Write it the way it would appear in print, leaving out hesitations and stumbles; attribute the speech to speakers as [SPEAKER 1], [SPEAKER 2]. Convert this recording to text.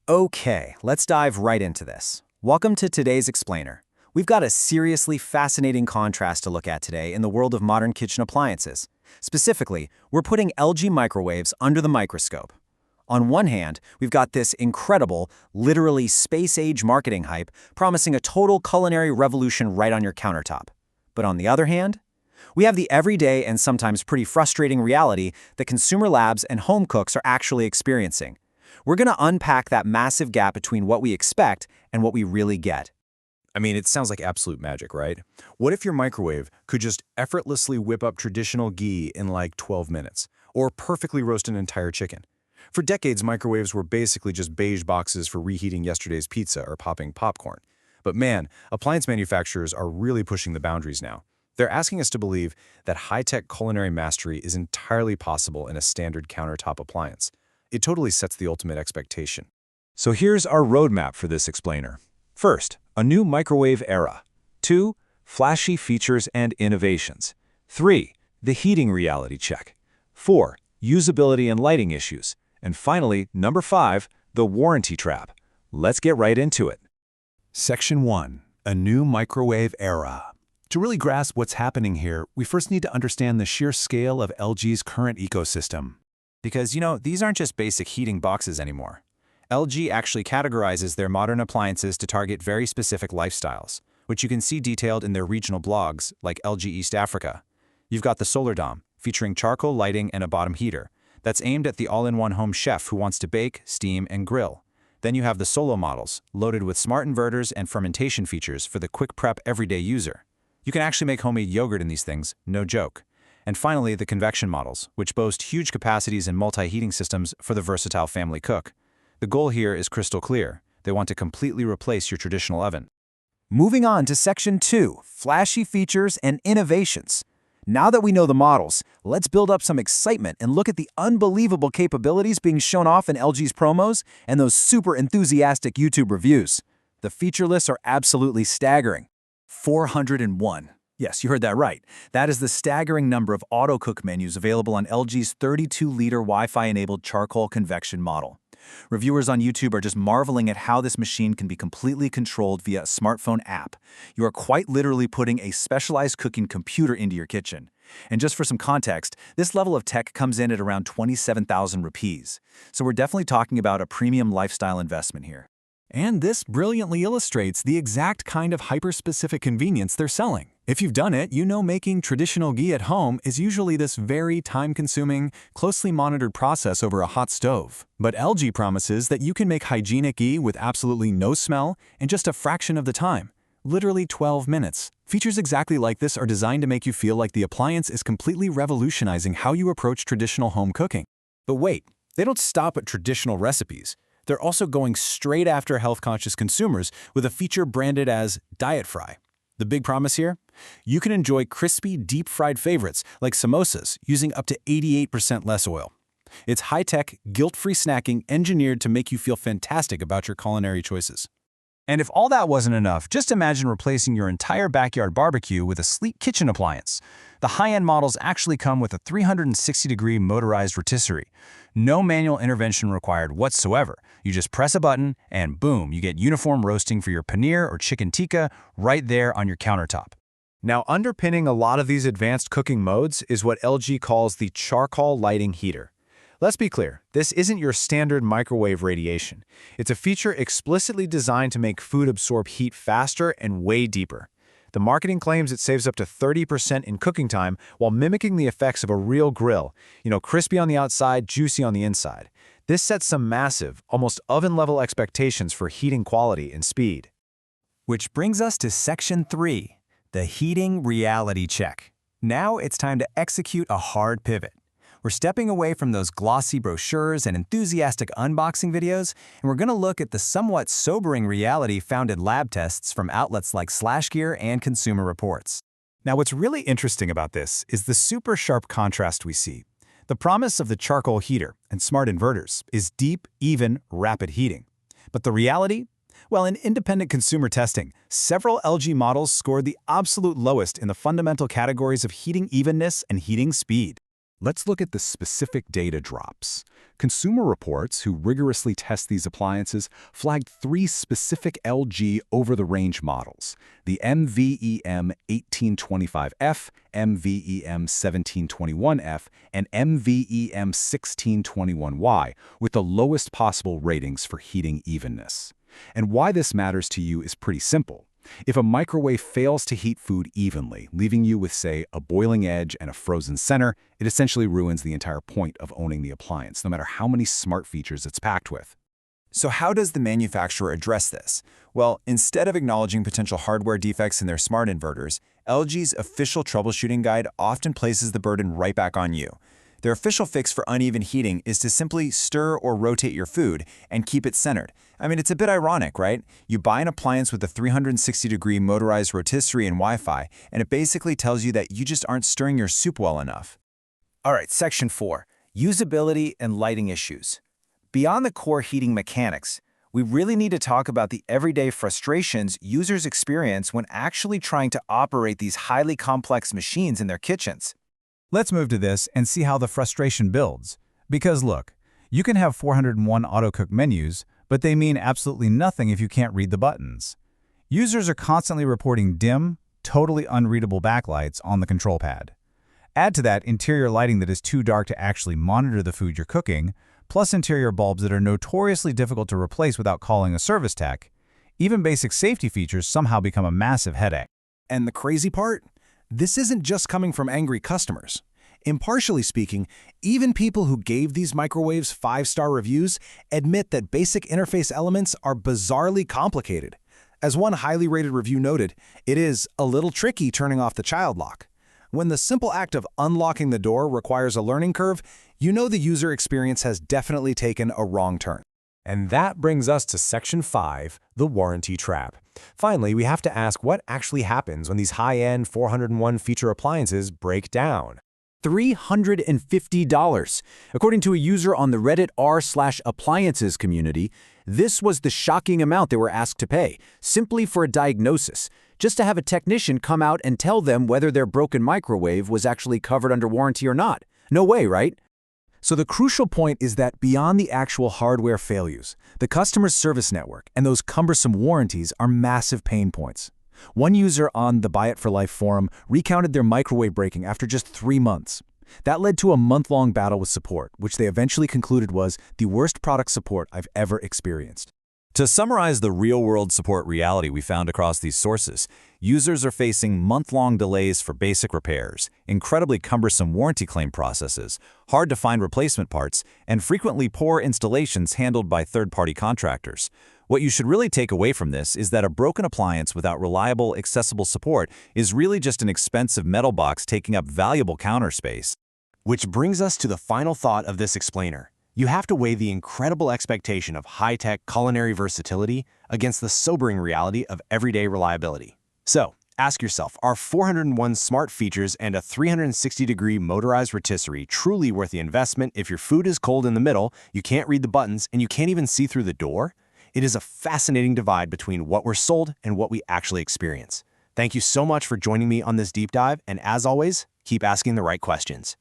[SPEAKER 1] Okay, let's dive right into this. Welcome to today's explainer. We've got a seriously fascinating contrast to look at today in the world of modern kitchen appliances. Specifically, we're putting LG microwaves under the microscope. On one hand, we've got this incredible, literally space-age marketing hype promising a total culinary revolution right on your countertop. But on the other hand, we have the everyday and sometimes pretty frustrating reality that consumer labs and home cooks are actually experiencing. We're going to unpack that massive gap between what we expect and what we really get.
[SPEAKER 2] I mean, it sounds like absolute magic, right? What if your microwave could just effortlessly whip up traditional ghee in like 12 minutes, or perfectly roast an entire chicken? For decades, microwaves were basically just beige boxes for reheating yesterday's pizza or popping popcorn. But man, appliance manufacturers are really pushing the boundaries now. They're asking us to believe that high-tech culinary mastery is entirely possible in a standard countertop appliance. It totally sets the ultimate expectation.
[SPEAKER 3] So here's our roadmap for this explainer. First, a new microwave era. 2, flashy features and innovations. 3, the heating reality check. 4, usability and lighting issues. And finally, number 5, the warranty trap. Let's get right into it.
[SPEAKER 4] Section 1. A new microwave era. To really grasp what's happening here, we first need to understand the sheer scale of LG's current ecosystem.
[SPEAKER 1] Because, these aren't just basic heating boxes anymore. LG actually categorizes their modern appliances to target very specific lifestyles, which you can see detailed in their regional blogs, like LG East Africa. You've got the Solar Dome, featuring charcoal lighting and a bottom heater. That's aimed at the all-in-one home chef who wants to bake, steam, and grill. Then you have the Solo models, loaded with smart inverters and fermentation features for the quick prep everyday user. You can actually make homemade yogurt in these things, no joke. And finally, the Convection models, which boast huge capacities and multi-heating systems for the versatile family cook. The goal here is crystal clear. They want to completely replace your traditional oven. Moving on to Section 2, flashy features and innovations. Now that we know the models, let's build up some excitement and look at the unbelievable capabilities being shown off in LG's promos and those super enthusiastic YouTube reviews. The feature lists are absolutely staggering. 401. Yes, you heard that right. That is the staggering number of auto-cook menus available on LG's 32-liter Wi-Fi-enabled charcoal convection model. Reviewers on YouTube are just marveling at how this machine can be completely controlled via a smartphone app. You are quite literally putting a specialized cooking computer into your kitchen. And just for some context, this level of tech comes in at around 27,000 rupees. So we're definitely talking about a premium lifestyle investment here.
[SPEAKER 4] And this brilliantly illustrates the exact kind of hyper-specific convenience they're selling. If you've done it, you know making traditional ghee at home is usually this very time-consuming, closely monitored process over a hot stove. But LG promises that you can make hygienic ghee with absolutely no smell in just a fraction of the time. Literally 12 minutes. Features exactly like this are designed to make you feel like the appliance is completely revolutionizing how you approach traditional home cooking.
[SPEAKER 2] But wait, they don't stop at traditional recipes. They're also going straight after health-conscious consumers with a feature branded as Diet Fry. The big promise here? You can enjoy crispy, deep-fried favorites like samosas using up to 88% less oil. It's high-tech, guilt-free snacking engineered to make you feel fantastic about your culinary choices.
[SPEAKER 1] And if all that wasn't enough, just imagine replacing your entire backyard barbecue with a sleek kitchen appliance. The high-end models actually come with a 360-degree motorized rotisserie. No manual intervention required whatsoever. You just press a button, and boom, you get uniform roasting for your paneer or chicken tikka right there on your countertop.
[SPEAKER 2] Now, underpinning a lot of these advanced cooking modes is what LG calls the charcoal lighting heater. Let's be clear, this isn't your standard microwave radiation. It's a feature explicitly designed to make food absorb heat faster and way deeper. The marketing claims it saves up to 30% in cooking time while mimicking the effects of a real grill, crispy on the outside, juicy on the inside. This sets some massive, almost oven-level expectations for heating quality and speed.
[SPEAKER 1] Which brings us to Section 3, the heating reality check. Now it's time to execute a hard pivot. We're stepping away from those glossy brochures and enthusiastic unboxing videos, and we're going to look at the somewhat sobering reality found in lab tests from outlets like SlashGear and Consumer Reports.
[SPEAKER 4] Now, what's really interesting about this is the super sharp contrast we see. The promise of the charcoal heater and smart inverters is deep, even, rapid heating. But the reality? Well, in independent consumer testing, several LG models scored the absolute lowest in the fundamental categories of heating evenness and heating speed.
[SPEAKER 2] Let's look at the specific data drops. Consumer Reports, who rigorously test these appliances, flagged 3 specific LG over-the-range models: the MVEM 1825F, MVEM 1721F, and MVEM 1621Y, with the lowest possible ratings for heating evenness. And why this matters to you is pretty simple. If a microwave fails to heat food evenly, leaving you with, say, a boiling edge and a frozen center, it essentially ruins the entire point of owning the appliance, no matter how many smart features it's packed with.
[SPEAKER 1] So how does the manufacturer address this? Well, instead of acknowledging potential hardware defects in their smart inverters, LG's official troubleshooting guide often places the burden right back on you. Their official fix for uneven heating is to simply stir or rotate your food and keep it centered. I mean, it's a bit ironic, right? You buy an appliance with a 360-degree motorized rotisserie and Wi-Fi, and it basically tells you that you just aren't stirring your soup well enough.
[SPEAKER 5] All right, Section 4, Usability and Lighting Issues. Beyond the core heating mechanics, we really need to talk about the everyday frustrations users experience when actually trying to operate these highly complex machines in their kitchens.
[SPEAKER 4] Let's move to this and see how the frustration builds. Because look, you can have 401 auto-cook menus, but they mean absolutely nothing if you can't read the buttons. Users are constantly reporting dim, totally unreadable backlights on the control pad. Add to that interior lighting that is too dark to actually monitor the food you're cooking, plus interior bulbs that are notoriously difficult to replace without calling a service tech. Even basic safety features somehow become a massive headache.
[SPEAKER 6] And the crazy part? This isn't just coming from angry customers. Impartially speaking, even people who gave these microwaves 5-star reviews admit that basic interface elements are bizarrely complicated. As one highly rated review noted, it is a little tricky turning off the child lock. When the simple act of unlocking the door requires a learning curve, you know the user experience has definitely taken a wrong turn.
[SPEAKER 3] And that brings us to Section 5, the warranty trap. Finally, we have to ask what actually happens when these high-end 401 feature appliances break down.
[SPEAKER 5] $350. According to a user on the Reddit r/appliances community, this was the shocking amount they were asked to pay, simply for a diagnosis, just to have a technician come out and tell them whether their broken microwave was actually covered under warranty or not. No way, right?
[SPEAKER 6] So the crucial point is that beyond the actual hardware failures, the customer service network and those cumbersome warranties are massive pain points. One user on the Buy It for Life forum recounted their microwave breaking after just 3 months. That led to a month-long battle with support, which they eventually concluded was the worst product support I've ever experienced.
[SPEAKER 1] To summarize the real-world support reality we found across these sources, users are facing month-long delays for basic repairs, incredibly cumbersome warranty claim processes, hard-to-find replacement parts, and frequently poor installations handled by third-party contractors. What you should really take away from this is that a broken appliance without reliable, accessible support is really just an expensive metal box taking up valuable counter space.
[SPEAKER 6] Which brings us to the final thought of this explainer. You have to weigh the incredible expectation of high-tech culinary versatility against the sobering reality of everyday reliability. So, ask yourself, are 401 smart features and a 360-degree motorized rotisserie truly worth the investment if your food is cold in the middle, you can't read the buttons, and you can't even see through the door? It is a fascinating divide between what we're sold and what we actually experience. Thank you so much for joining me on this deep dive, and as always, keep asking the right questions.